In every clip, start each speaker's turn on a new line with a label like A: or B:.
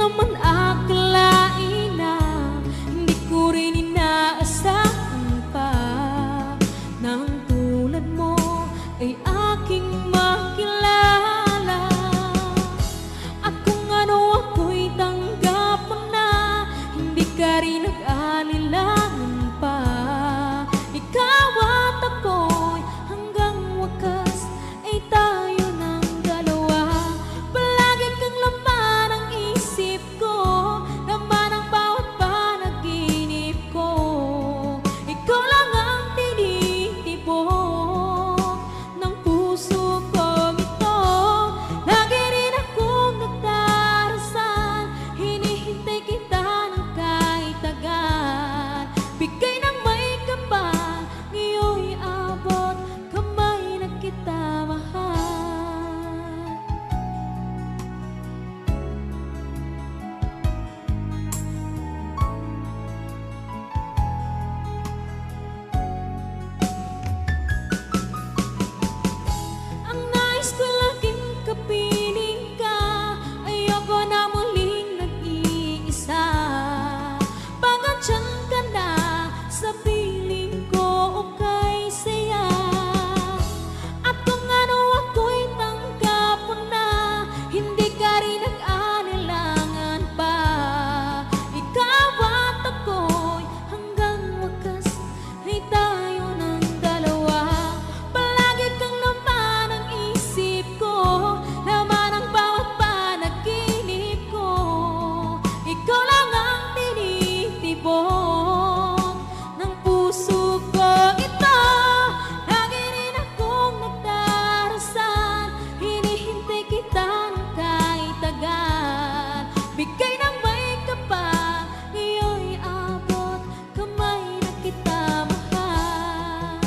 A: naman akalain na hindi ko rin inaasahan pa na ang tulad mo ay aking makilala. At kung ano ako'y tanggap mo na, hindi ka rin nag-alilangan pa. Ikaw at ako'y hanggang wakas ay tayo ng dalawa. Palagi kang laman ang isip ko, laman ang bawat panaginip ko. Ikaw lang ang tinitibok ng puso kong ito. Lagi rin akong nagdarasal, hinihintay kita ng kahit agad. Bigay ng may kapal, ngayon'y abot kamay na kita mahal. Ang nais ko laging kapiling ka, ayoko na muling nag-iisa. Pag-andyan ka na sa piling ko, okay saya. At kung ano ako'y tanggap mo na, hindi ka rin nag-anilangan pa. Ikaw at ako'y hanggang wakas ay tayo ng dalawa. Palagi kang laman ang isip ko, laman ang bawat panaginip ko. Ikaw lang ang tinitibok ng puso ko ito. Lagi rin akong nagdarasal, hinihintay kita ng kahit agad. Bigay ng may kapal, ngayon'y abot kamay na kita mahal.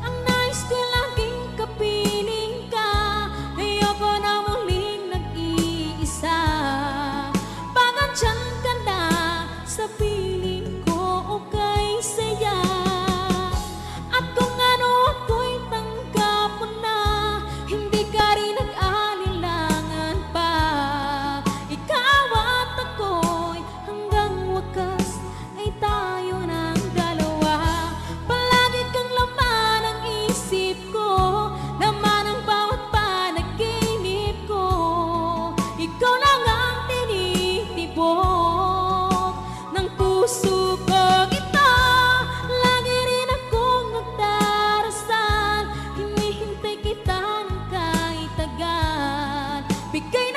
A: Ang nais ko laging kapiling ka, ayoko na muling nag-iisa. Pag-andyan ka na sa piling ko, okay saya. At kung ano ako'y tanggap mo na, hindi ka rin nag-alilangan pa. Ikaw at ako'y hanggang wakas ay tayo ng dalawa. Palagi kang laman ang isip ko, laman ang bawat panaginip ko. Ikaw lang ang tinitibok ng puso kong ito. Lagi rin akong nagdarasal, hinihintay kita ng kahit agad. Bigay